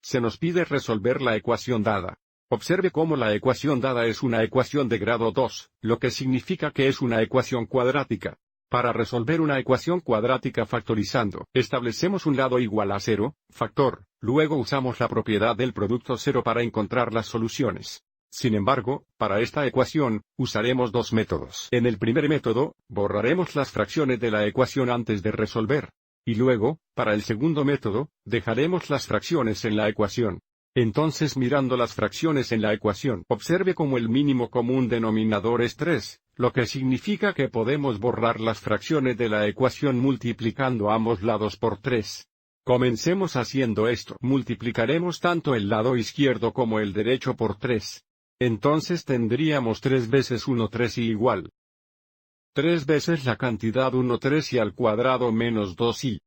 se nos pide resolver la ecuación dada. Observe cómo la ecuación dada es una ecuación de grado 2, lo que significa que es una ecuación cuadrática. Para resolver una ecuación cuadrática factorizando, establecemos un lado igual a 0, factor, luego usamos la propiedad del producto 0 para encontrar las soluciones. Sin embargo, para esta ecuación, usaremos dos métodos. En el primer método, borraremos las fracciones de la ecuación antes de resolver. Y luego, para el segundo método, dejaremos las fracciones en la ecuación. Entonces mirando las fracciones en la ecuación, observe cómo el mínimo común denominador es 3, lo que significa que podemos borrar las fracciones de la ecuación multiplicando ambos lados por 3. Comencemos haciendo esto. Multiplicaremos tanto el lado izquierdo como el derecho por 3. Entonces tendríamos 3 veces 1 3 y igual. 3 veces la cantidad 1 3 y al cuadrado menos 2y.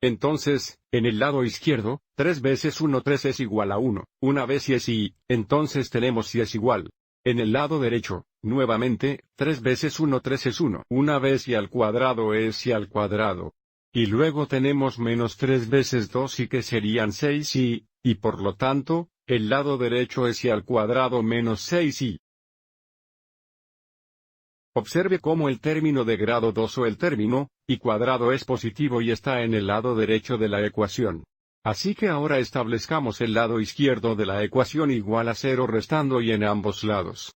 Entonces, en el lado izquierdo, 3 veces 1 3 es igual a 1, una vez y es y, entonces tenemos si es igual. En el lado derecho, nuevamente, 3 veces 1 3 es 1, una vez y al cuadrado es y al cuadrado. Y luego tenemos menos 3 veces 2 y que serían 6 y por lo tanto, el lado derecho es y al cuadrado menos 6 y. Observe cómo el término de grado 2 o el término, y cuadrado es positivo y está en el lado derecho de la ecuación. Así que ahora establezcamos el lado izquierdo de la ecuación igual a 0 restando y en ambos lados.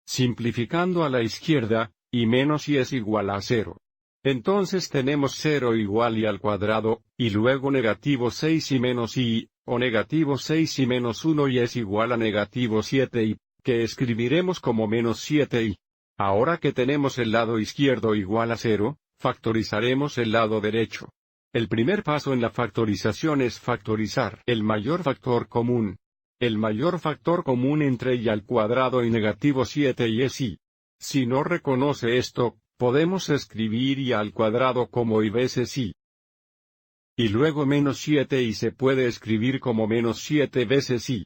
Simplificando a la izquierda, y menos y es igual a 0. Entonces tenemos 0 igual y al cuadrado, y luego negativo 6 y menos y, o negativo 6 y menos 1 y es igual a negativo 7 y, que escribiremos como menos 7 y. Ahora que tenemos el lado izquierdo igual a 0, factorizaremos el lado derecho. El primer paso en la factorización es factorizar el mayor factor común. El mayor factor común entre y al cuadrado y negativo 7 y es y. Si no reconoce esto, podemos escribir y al cuadrado como y veces y. Y luego menos 7 y se puede escribir como menos 7 veces y.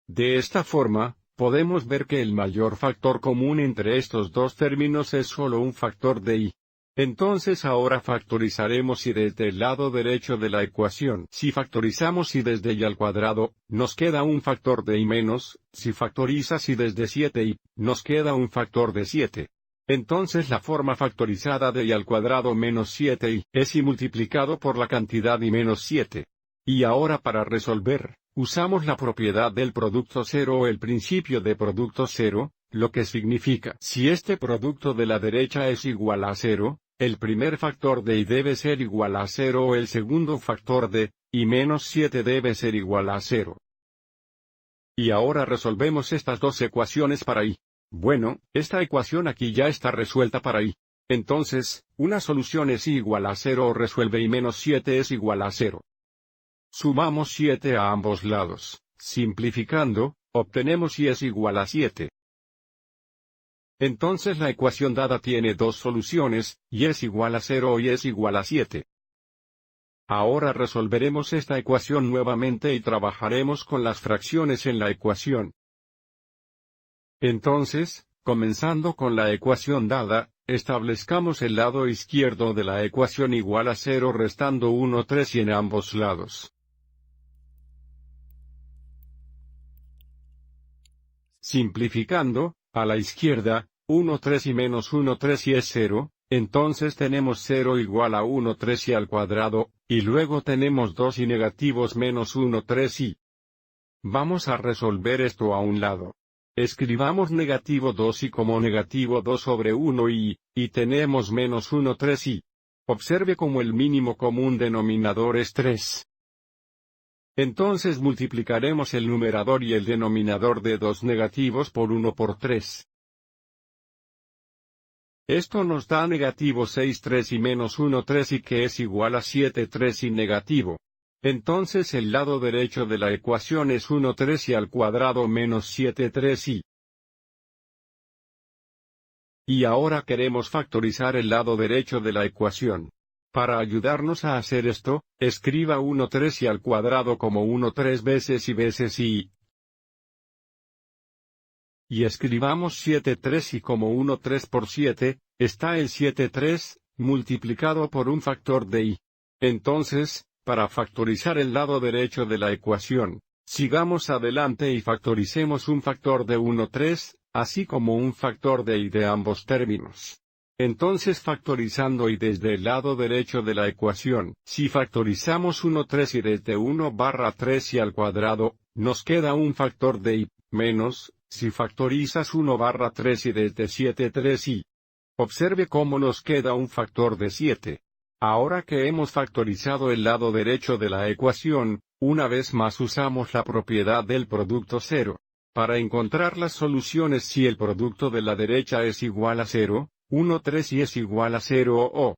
De esta forma, podemos ver que el mayor factor común entre estos dos términos es solo un factor de y. Entonces ahora factorizaremos y desde el lado derecho de la ecuación. Si factorizamos y desde y al cuadrado, nos queda un factor de y menos, si factorizas y desde 7 y, nos queda un factor de 7. Entonces la forma factorizada de y al cuadrado menos 7 y es y multiplicado por la cantidad y menos 7. Y ahora para resolver, usamos la propiedad del producto 0 o el principio de producto 0, lo que significa, si este producto de la derecha es igual a 0, el primer factor de y debe ser igual a 0 o el segundo factor de, y menos 7 debe ser igual a 0. Y ahora resolvemos estas dos ecuaciones para y. Bueno, esta ecuación aquí ya está resuelta para y. Entonces, una solución es y igual a 0 o resuelve y menos 7 es igual a 0. Sumamos 7 a ambos lados. Simplificando, obtenemos y es igual a 7. Entonces la ecuación dada tiene dos soluciones, y es igual a 0 y es igual a 7. Ahora resolveremos esta ecuación nuevamente y trabajaremos con las fracciones en la ecuación. Entonces, comenzando con la ecuación dada, establezcamos el lado izquierdo de la ecuación igual a 0 restando 1 3 y en ambos lados. Simplificando, a la izquierda, 1 3 y menos 1 3 y es 0, entonces tenemos 0 igual a 1 3 y al cuadrado, y luego tenemos 2 y negativos menos 1 3 y. Vamos a resolver esto a un lado. Escribamos negativo 2 y como negativo 2 sobre 1 y tenemos menos 1 3 y. Observe como el mínimo común denominador es 3. Entonces multiplicaremos el numerador y el denominador de 2 negativos por 1 por 3. Esto nos da negativo 6 3 y menos 1 3 y que es igual a 7 3 y negativo. Entonces el lado derecho de la ecuación es 1 3 y al cuadrado menos 7 3 y. Y ahora queremos factorizar el lado derecho de la ecuación. Para ayudarnos a hacer esto, escriba 1 3 y al cuadrado como 1 3 veces y. Y escribamos 7 3 y como 1 3 por 7, está el 7 3, multiplicado por un factor de y. Entonces, para factorizar el lado derecho de la ecuación, sigamos adelante y factoricemos un factor de 1, 3, así como un factor de y de ambos términos. Entonces factorizando y desde el lado derecho de la ecuación, si factorizamos 1, 3 y desde 1/3 y al cuadrado, nos queda un factor de y, menos, si factorizas 1/3 y desde 7, 3 y. Observe cómo nos queda un factor de 7. Ahora que hemos factorizado el lado derecho de la ecuación, una vez más usamos la propiedad del producto cero. Para encontrar las soluciones si el producto de la derecha es igual a 0, 1, 3 y es igual a 0 o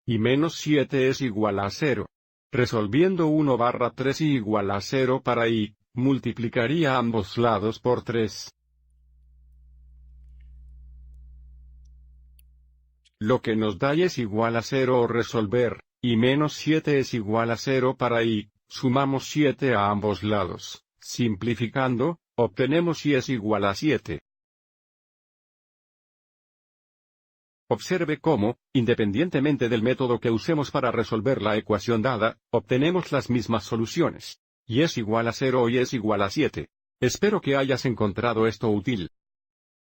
y menos 7 es igual a 0. Resolviendo 1/3 y igual a 0 para y, multiplicaría ambos lados por 3. Lo que nos da y es igual a 0 o resolver, y menos 7 es igual a 0 para y, sumamos 7 a ambos lados. Simplificando, obtenemos y es igual a 7. Observe cómo, independientemente del método que usemos para resolver la ecuación dada, obtenemos las mismas soluciones. Y es igual a 0 y es igual a 7. Espero que hayas encontrado esto útil.